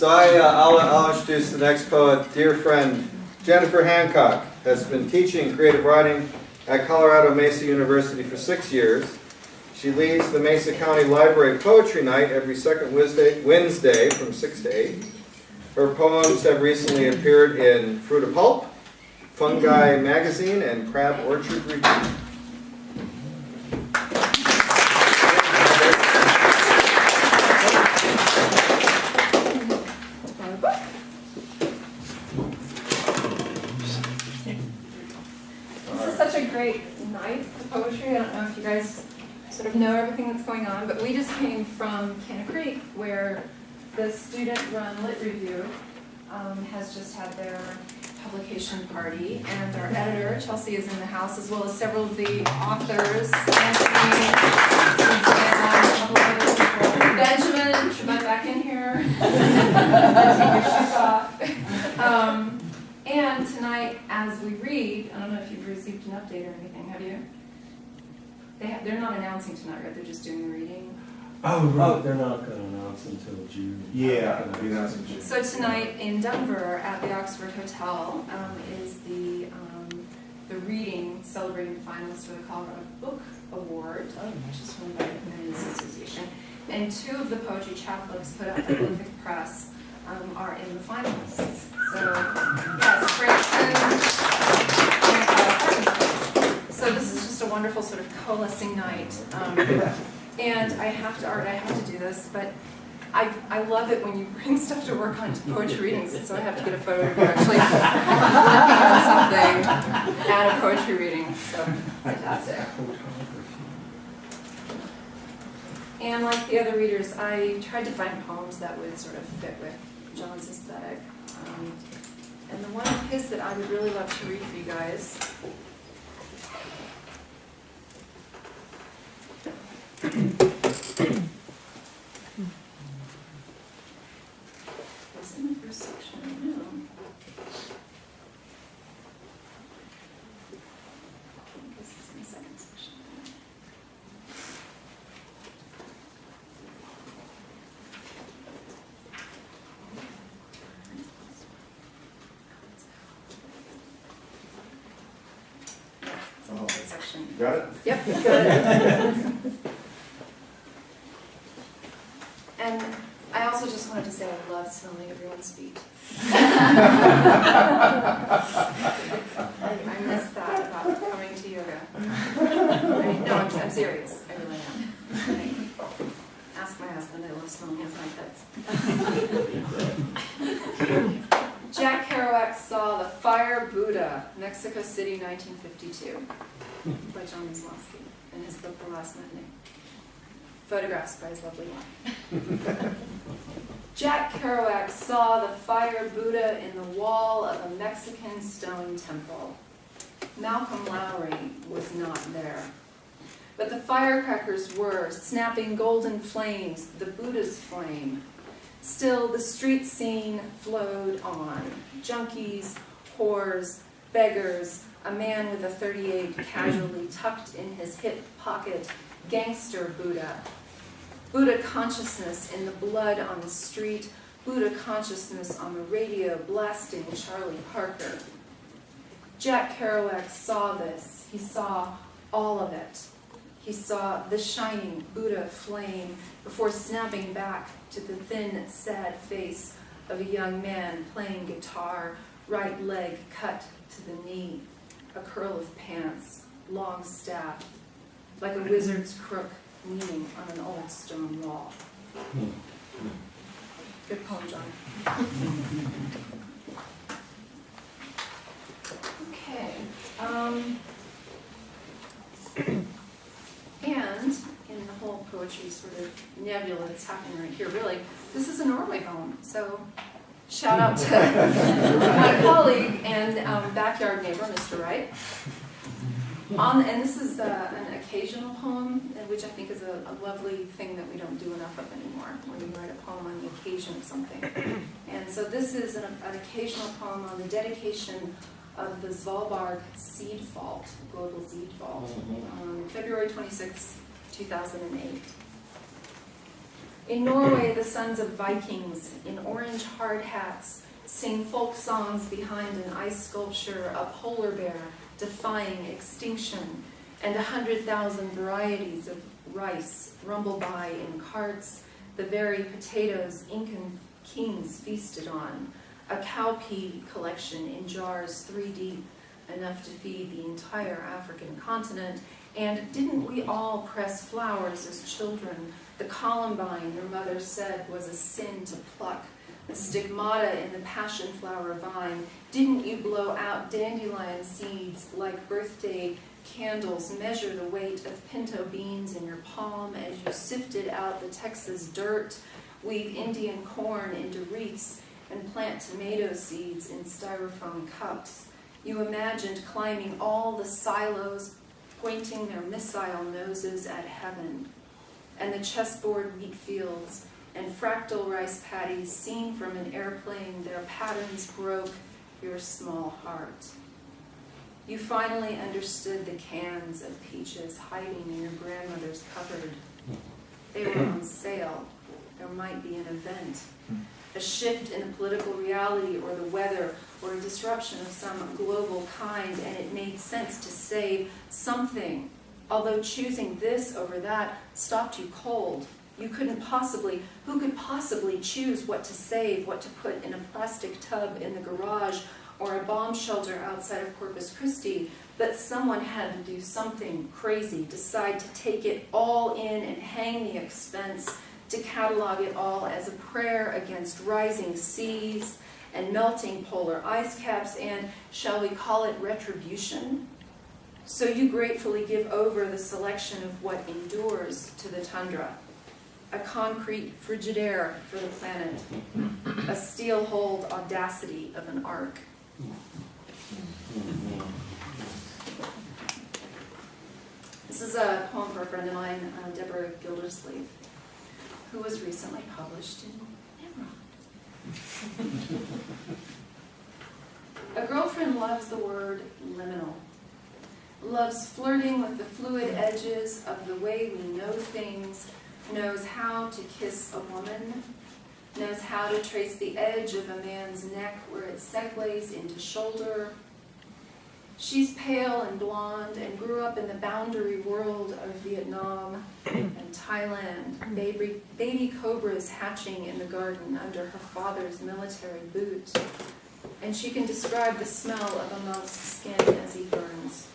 So I'll introduce the next poet. Dear friend Jennifer Hancock has been teaching creative writing at Colorado Mesa University for 6 years. She leads the Mesa County Library Poetry Night every second Wednesday from 6 to 8. Her poems have recently appeared in Fruit of Pulp, Fungi Magazine, and Crab Orchard Review. This is such a great night for poetry. I don't know if you guys sort of know everything that's going on, but we just came from Canna Creek, where the student-run lit review has just had their publication party, and our editor, Chelsea, is in the house, as well as several of the authors, Anthony, Benjamin, should I back in here? Take your shoes off. And tonight, as we read, I don't know if you've received an update or anything, have you? They're not announcing tonight, right? They're just doing the reading. Oh, right. Oh, they're not going to announce until June. Yeah, they'll be announcing June. So tonight in Denver at the Oxford Hotel is the reading celebrating the finalists for the Colorado Book Award, which is run by the Humanities Association. And 2 of the poetry chapbooks put out by Prolific Press are in the finalists. So, yes, Franklin. So this is just a wonderful sort of coalescing night. And I have to do this, but I love it when you bring stuff to work on to poetry readings, so I have to get a photo of you actually working on something at a poetry reading. So fantastic. And like the other readers, I tried to find poems that would sort of fit with John's aesthetic. And the one of his that I would really love to read for you guys . It's in the first section, I know. I guess it's in the second section. Oh, Section. got it? Yep, got it. And I also just wanted to say I love smelling everyone's feet. I miss that about coming to yoga. No, I'm serious. I really am. Ask my husband, I love smelling his armpits. Jack Kerouac saw the Fire Buddha, Mexico City, 1952, by John Nizalowski, in his book, The Last Matinee. Photographs by his lovely wife. Jack Kerouac saw the Fire Buddha in the wall of a Mexican stone temple. Malcolm Lowry was not there. But the firecrackers were, snapping golden flames, the Buddha's flame. Still, the street scene flowed on. Junkies, whores, beggars, a man with a .38 casually tucked in his hip pocket, gangster Buddha. Buddha consciousness in the blood on the street, Buddha consciousness on the radio blasting Charlie Parker. Jack Kerouac saw this. He saw all of it. He saw the shining Buddha flame before snapping back to the thin, sad face of a young man playing guitar, right leg cut to the knee, a curl of pants, long staff, like a wizard's crook leaning on an old stone wall. Good poem, John. Okay. And in the whole poetry sort of nebula that's happening right here, really, this is a Norway poem. So shout out to my colleague and backyard neighbor, Mr. Wright. And this is an occasional poem, which I think is a lovely thing that we don't do enough of anymore, when you write a poem on the occasion of something. And so this is an occasional poem on the dedication of the Svalbard seed vault, global seed vault, February 26, 2008. In Norway, the sons of Vikings in orange hard hats sing folk songs behind an ice sculpture, a polar bear defying extinction, and 100,000 varieties of rice rumble by in carts, the very potatoes Incan kings feasted on, a cowpea collection in jars 3 deep, enough to feed the entire African continent. And didn't we all press flowers as children? The columbine, your mother said, was a sin to pluck. The stigmata in the passion flower vine. Didn't you blow out dandelion seeds like birthday candles, measure the weight of pinto beans in your palm as you sifted out the Texas dirt, weave Indian corn into wreaths, and plant tomato seeds in styrofoam cups? You imagined climbing all the silos, pointing their missile noses at heaven, and the chessboard wheat fields and fractal rice paddies seen from an airplane, their patterns broke your small heart. You finally understood the cans of peaches hiding in your grandmother's cupboard. They were on sale. There might be an event, a shift in the political reality or the weather or a disruption of some global kind, and it made sense to save something. Although choosing this over that stopped you cold. Who could possibly choose what to save, what to put in a plastic tub in the garage or a bomb shelter outside of Corpus Christi? But someone had to do something crazy, decide to take it all in and hang the expense, to catalog it all as a prayer against rising seas and melting polar ice caps and, shall we call it, retribution? So you gratefully give over the selection of what endures to the tundra. A concrete Frigidaire for the planet, a steel-hulled audacity of an ark. This is a poem for a friend of mine, Deborah Gildersleeve, who was recently published in Emerald. A girlfriend loves the word liminal, loves flirting with the fluid edges of the way we know things, knows how to kiss a woman, knows how to trace the edge of a man's neck where it segues into shoulder. She's pale and blonde and grew up in the boundary world of Vietnam and Thailand, baby cobras hatching in the garden under her father's military boot. And she can describe the smell of a monk's skin as he burns.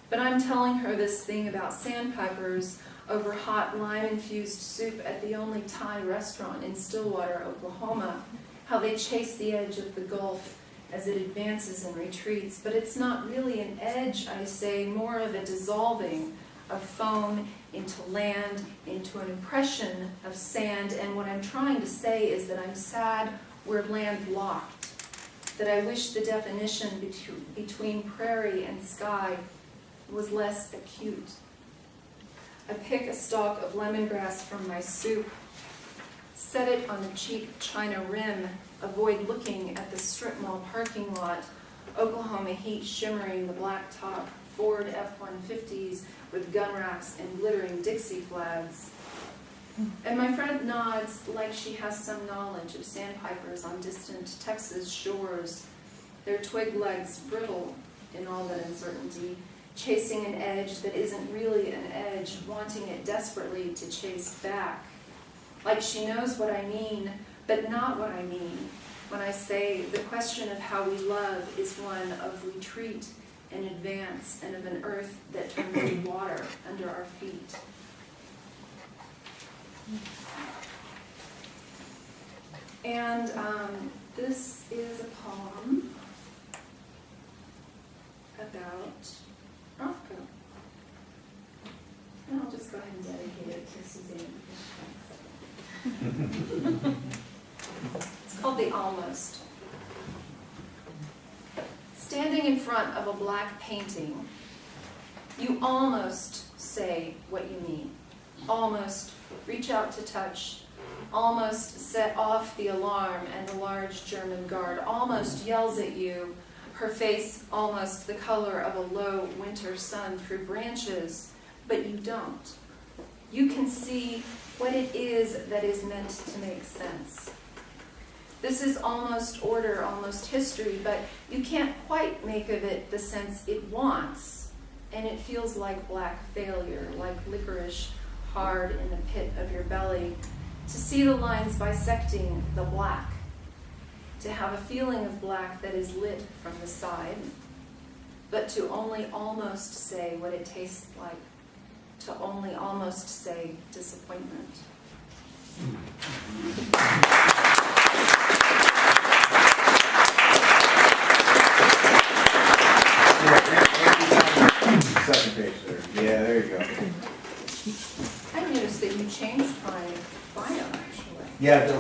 But I'm telling her this thing about sandpipers over hot lime-infused soup at the only Thai restaurant in Stillwater, Oklahoma, how they chase the edge of the Gulf as it advances and retreats. But it's not really an edge, I say, more of a dissolving of foam into land, into an impression of sand. And what I'm trying to say is that I'm sad we're landlocked, that I wish the definition between prairie and sky was less acute. I pick a stalk of lemongrass from my soup, set it on the cheap china rim, avoid looking at the strip mall parking lot, Oklahoma heat shimmering the blacktop, Ford F-150s with gun racks and glittering Dixie flags. And my friend nods like she has some knowledge of sandpipers on distant Texas shores, their twig legs brittle in all that uncertainty, chasing an edge that isn't really an edge, wanting it desperately to chase back. Like she knows what I mean, but not what I mean when I say the question of how we love is one of retreat and advance and of an earth that turns to water under our feet. And this is a poem about Roscoe. And I'll just go ahead and dedicate it to Suzanne. It's called The Almost. Standing in front of a black painting, you almost say what you mean. Almost reach out to touch. Almost set off the alarm and the large German guard almost yells at you, her face almost the color of a low winter sun through branches, but you don't. You can see what it is that is meant to make sense. This is almost order, almost history, but you can't quite make of it the sense it wants, and it feels like black failure, like licorice hard in the pit of your belly, to see the lines bisecting the black, to have a feeling of black that is lit from the side, but to only almost say what it tastes like, to only almost say disappointment. Second page there. Yeah, there you go. I noticed that you changed my bio, actually. Yeah, I did a